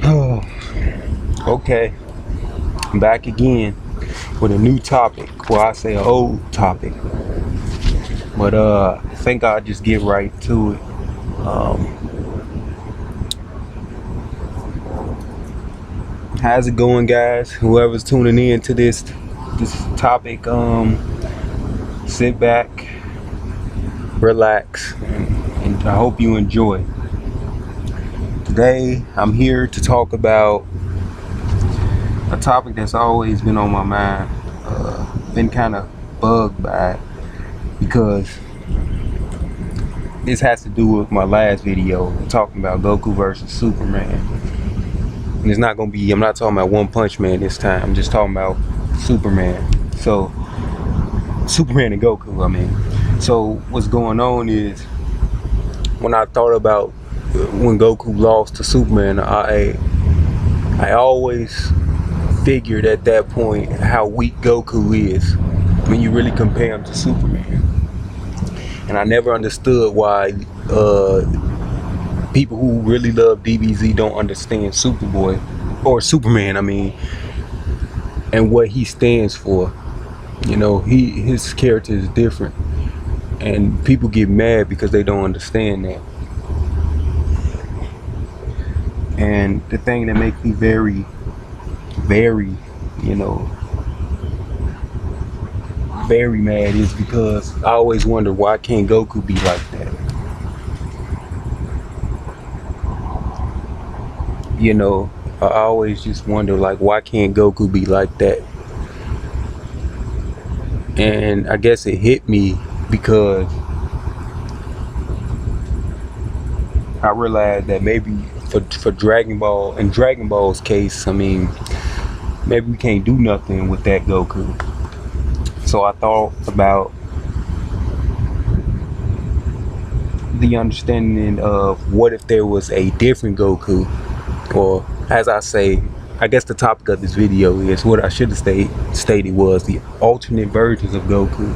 Oh, okay. I'm back again with a new topic. Well, I say an old topic, but I think I'll just get right to it. How's it going, guys? Whoever's tuning in to this topic, sit back, relax, and I hope you enjoy. Today, I'm here to talk about a topic that's always been on my mind. Been kind of bugged by it because this has to do with my last video talking about Goku versus Superman. And it's not gonna be, I'm not talking about One Punch Man this time. I'm just talking about Superman. So, Superman and Goku, I mean. So, what's going on is when I thought about when Goku lost to Superman, I always figured at that point how weak Goku is when you really compare him to Superman. And I never understood why people who really love DBZ don't understand Superboy or Superman, I mean, and what he stands for. You know, his character is different, and people get mad because they don't understand that. And the thing that makes me very, very, you know, very mad is because I always wonder, why can't Goku be like that? You know, I always just wonder, like, why can't Goku be like that? And I guess it hit me because I realized that maybe for Dragon Ball, in Dragon Ball's case, I mean, maybe we can't do nothing with that Goku. So I thought about the understanding of what if there was a different Goku, or as I say, I guess the topic of this video is what I should have stated was the alternate versions of Goku.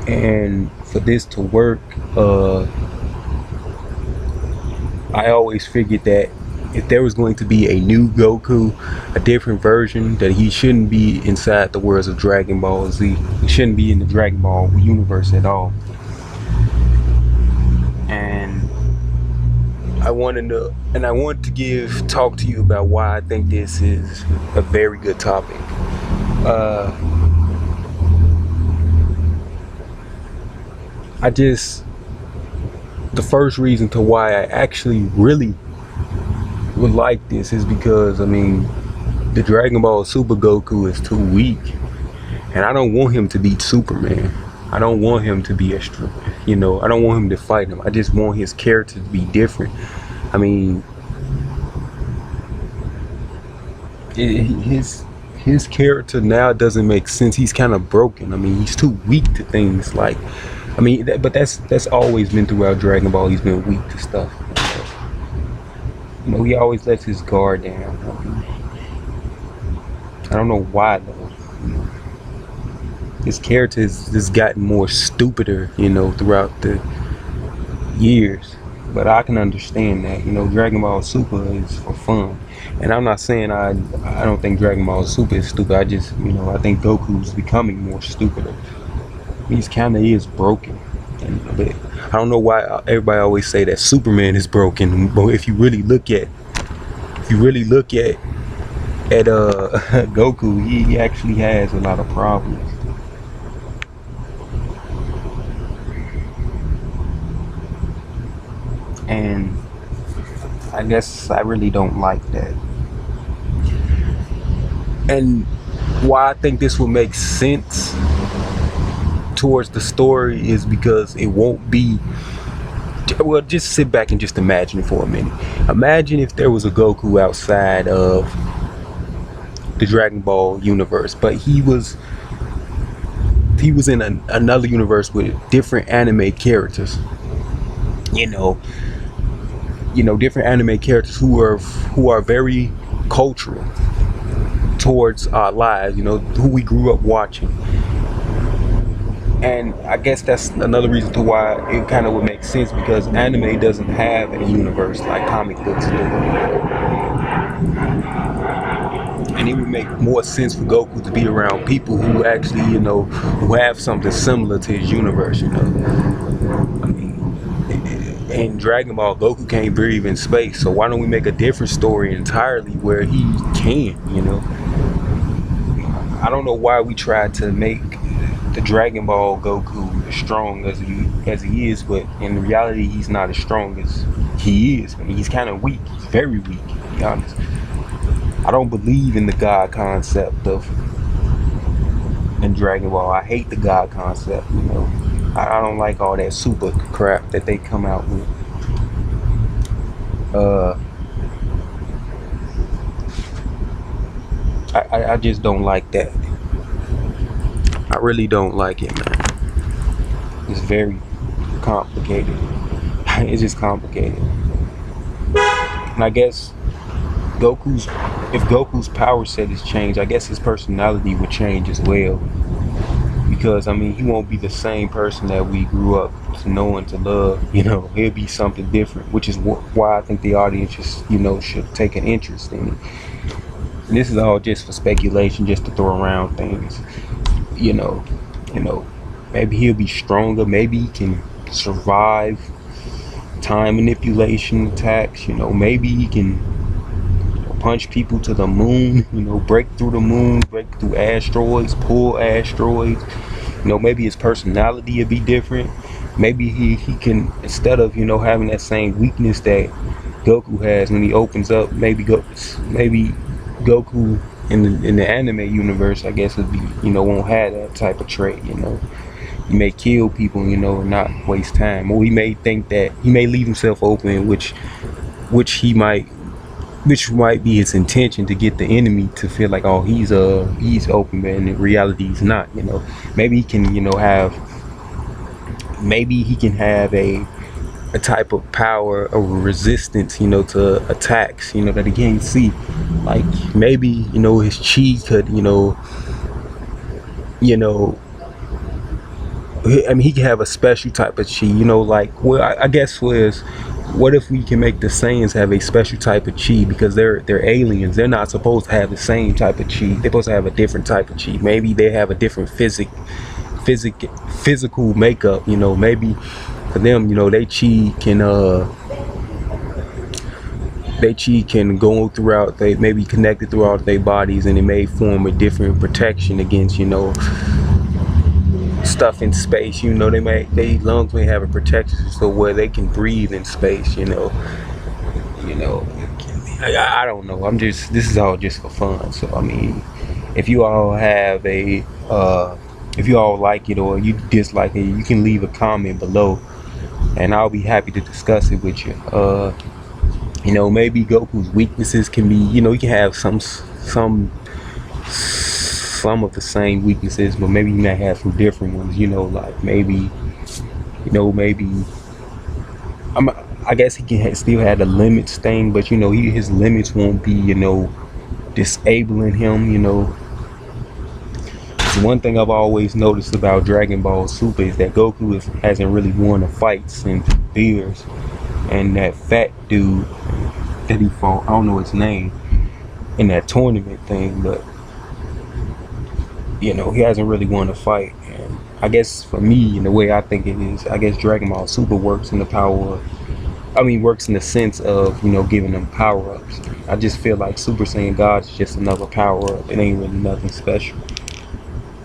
And for this to work, I always figured that if there was going to be a new Goku, a different version, that he shouldn't be inside the worlds of Dragon Ball Z. He shouldn't be in the Dragon Ball universe at all. And I wanted to talk to you about why I think this is a very good topic. The first reason to why I actually really would like this is because, I mean, the Dragon Ball Super Goku is too weak, and I don't want him to beat Superman. I don't want him to be extra, you know, I don't want him to fight him. I just want his character to be different. I mean, his character now doesn't make sense. He's kind of broken. I mean, he's too weak to things like, I mean, but that's always been throughout Dragon Ball. He's been weak to stuff. You know, he always lets his guard down. I don't know why though. His character has just gotten more stupider, you know, throughout the years. But I can understand that. You know, Dragon Ball Super is for fun. And I'm not saying I don't think Dragon Ball Super is stupid. I just, you know, I think Goku's becoming more stupider. He's kind of is broken. But I don't know why everybody always say that Superman is broken. But if you really look at Goku, he actually has a lot of problems. And I guess I really don't like that. And why I think this will make sense towards the story is because it won't be, well, just sit back and just imagine it for a minute. Imagine if there was a Goku outside of the Dragon Ball universe, but he was in another universe with different anime characters. You know, different anime characters who are very cultural towards our lives, you know, who we grew up watching. And I guess that's another reason to why it kind of would make sense, because anime doesn't have a universe like comic books do. And it would make more sense for Goku to be around people who actually, who have something similar to his universe, I mean, in Dragon Ball, Goku can't breathe in space, so why don't we make a different story entirely where he can. I don't know why we tried to make the Dragon Ball Goku as strong as he is, but in reality, he's not as strong as he is. I mean, he's kind of weak. He's very weak, to be honest. I don't believe in the God concept of in Dragon Ball. I hate the God concept. I don't like all that super crap that they come out with. I just don't like that. I really don't like it, man. It's very complicated. It's just complicated. And I guess if Goku's power set is changed, I guess his personality would change as well. Because I mean, he won't be the same person that we grew up to know and to love. He'll be something different, which is why I think the audience should take an interest in it. And this is all just for speculation, just to throw around things. You know, maybe he'll be stronger. Maybe he can survive time manipulation attacks. Maybe he can punch people to the moon. Break through the moon, break through asteroids, pull asteroids. Maybe his personality will be different. Maybe he can, instead of having that same weakness that Goku has when he opens up, maybe Goku in the anime universe, I guess, would be won't have that type of trait. He may kill people, and not waste time, or he may think that he may leave himself open, which might be his intention, to get the enemy to feel like, oh, he's open, but in reality he's not. Maybe he can have a type of power or resistance, to attacks, that he can't see. Like maybe his chi could, I mean, he can have a special type of chi, like, well, I guess what if we can make the Saiyans have a special type of chi, because they're aliens. They're not supposed to have the same type of chi. They're supposed to have a different type of chi. Maybe they have a different physical makeup. Maybe for them, their chi can go throughout. They may be connected throughout their bodies, and it may form a different protection against stuff in space. Their lungs may have a protection so where they can breathe in space. I don't know. This is all just for fun. So I mean, if you all have if you all like it or you dislike it, you can leave a comment below, and I'll be happy to discuss it with you. Maybe Goku's weaknesses can be, you can have some of the same weaknesses, but maybe you might have some different ones. Like maybe I guess he can still have the limits thing, but his limits won't be disabling him. One thing I've always noticed about Dragon Ball Super is that Goku hasn't really won a fight since years, and that fat dude that he fought, I don't know his name, in that tournament thing, but he hasn't really won a fight. And I guess for me, in the way I think it is, I guess Dragon Ball Super works in the sense of giving them power-ups. I just feel like Super Saiyan God is just another power-up. It ain't really nothing special.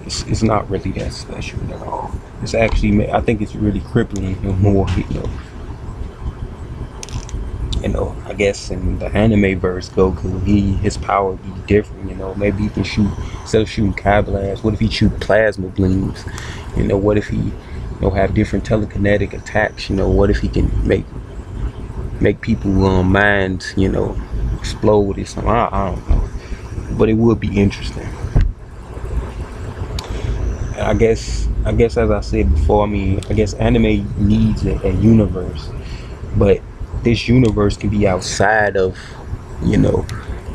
It's not really that special at all. It's actually, I think it's really crippling him more. I guess in the anime verse, Goku, his power would be different. Maybe he can shoot, instead of shooting Kai Blast, what if he shoot plasma beams? What if he have different telekinetic attacks? What if he can make people minds explode or something? I don't know, but it would be interesting. And I guess as I said before, I guess anime needs a universe, but this universe can be outside of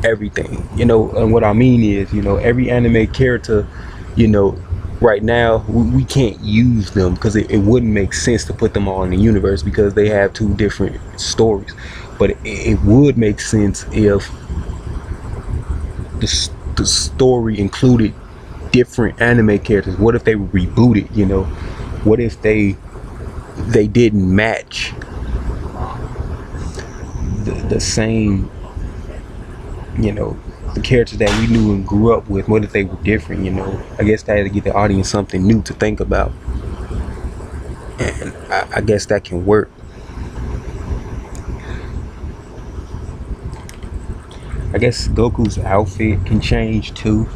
everything. And what I mean is, every anime character, right now we can't use them because it wouldn't make sense to put them all in the universe because they have two different stories. But it would make sense if the story included different anime characters. What if they were rebooted? You know, what if they didn't match the same, you know, the characters that we knew and grew up with? What if they were different? You know, I guess that had to get the audience something new to think about, and I guess that can work. I guess Goku's outfit can change too.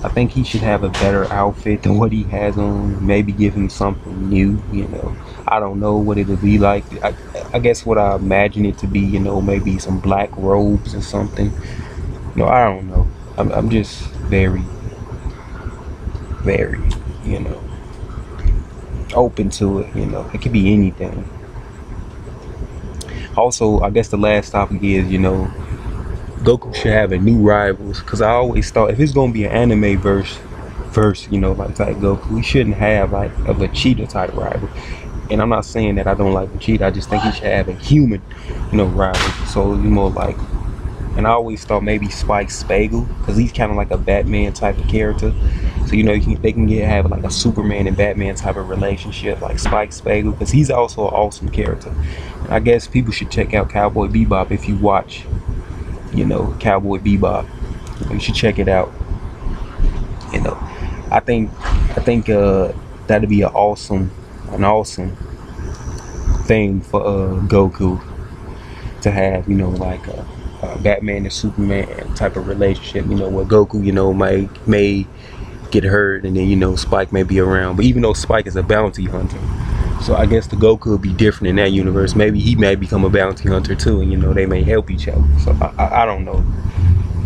I think he should have a better outfit than what he has on. Maybe give him something new, you know. I don't know what it'll be like. I guess what I imagine it to be, you know, maybe some black robes or something. No, I don't know. I'm just very, very, you know, open to it, you know. It could be anything. Also, I guess the last topic is, you know, Goku should have a new rivals, because I always thought if it's gonna be an anime verse, you know, like type Goku, he shouldn't have like a Vegeta type rival. And I'm not saying that I don't like Vegeta, I just think he should have a human, you know, rival. So you know, like, and I always thought maybe Spike Spagel, because he's kind of like a Batman type of character. So you know, they can have like a Superman and Batman type of relationship, like Spike Spagel, because he's also an awesome character. And I guess people should check out Cowboy Bebop if you watch, you know, Cowboy Bebop. You should check it out. You know, I think that'd be an awesome thing for Goku to have. You know, like a Batman and Superman type of relationship. You know, where Goku, you know, may get hurt, and then, you know, Spike may be around. But even though Spike is a bounty hunter, so I guess the Goku will be different in that universe. Maybe he may become a bounty hunter too, and you know, they may help each other. So I don't know.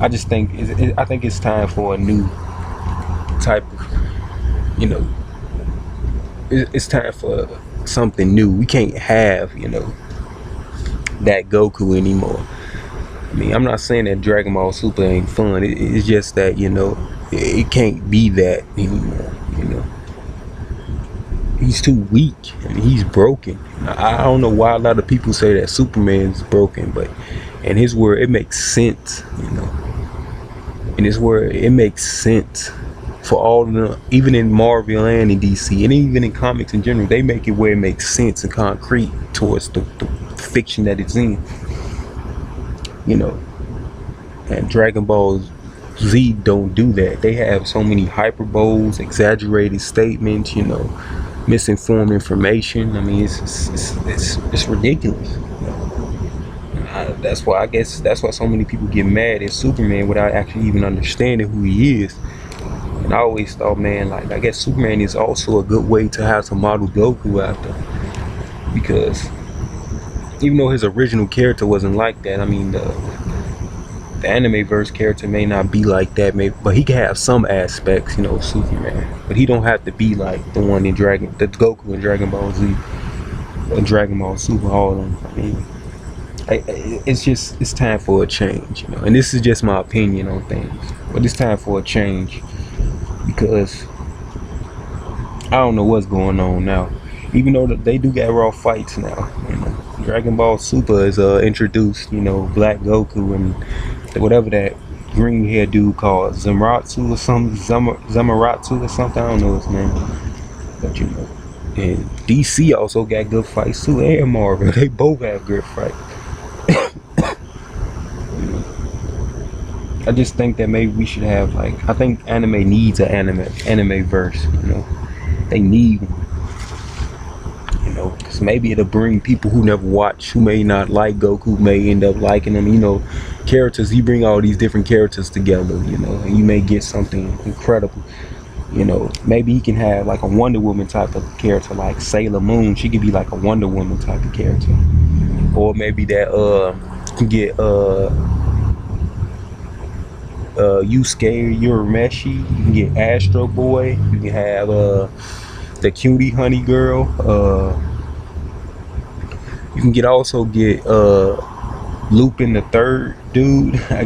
I just think I think it's time for a new type of, you know, it's time for something new. We can't have, you know, that Goku anymore. I mean, I'm not saying that Dragon Ball Super ain't fun. It's just that, you know, it can't be that anymore. You know, he's too weak. I mean, he's broken. I don't know why a lot of people say that Superman's broken, but in his word, it makes sense. You know, in his word, it makes sense for all of them. Even in Marvel and in DC, and even in comics in general, they make it where it makes sense and concrete towards the fiction that it's in. You know, and Dragon Ball Z don't do that. They have so many hyperboles, exaggerated statements, you know, misinformed information. I mean, it's ridiculous. That's why I guess that's why so many people get mad at Superman without actually even understanding who he is. And I always thought, man, like, I guess Superman is also a good way to have to model Goku after, because even though his original character wasn't like that, I mean, the anime verse character may not be like that, but he can have some aspects, you know, of Superman. But he don't have to be like the one in the Goku in Dragon Ball Z or Dragon Ball Super. All of them. I mean, it's time for a change, you know. And this is just my opinion on things, but it's time for a change because I don't know what's going on now. Even though they do get raw fights now, you know. Dragon Ball Super is introduced, you know, Black Goku and whatever that green hair dude called Zamaratsu or something, Zamaratsu or something. I don't know his name, but you know. And DC also got good fights too, and Marvel. They both have good fights. You know, I just think that maybe we should have, like, I think anime needs an anime verse. You know, they need one. You know, because maybe it'll bring people who never watch, who may not like Goku, may end up liking him. You know, characters, you bring all these different characters together, you know, and you may get something incredible. You know, maybe he can have like a Wonder Woman type of character, like Sailor Moon. She could be like a Wonder Woman type of character. Or maybe that you can get Yusuke Urameshi. You can get Astro Boy. You can have the Cutie Honey Girl. You can also get Lupin the Third dude. I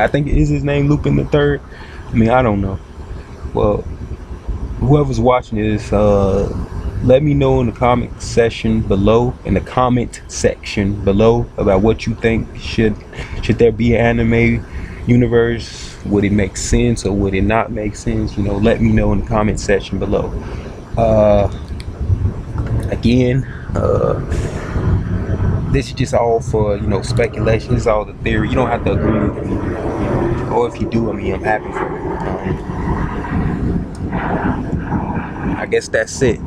think is his name Lupin the Third. I mean, I don't know. Well, whoever's watching this, let me know in the comment section below, about what you think. Should there be an anime universe? Would it make sense or would it not make sense? You know, let me know in the comment section below. Again, this is just all for, you know, speculation. This is all the theory. You don't have to agree with me, or if you do, I mean, I'm happy for it. I guess that's it.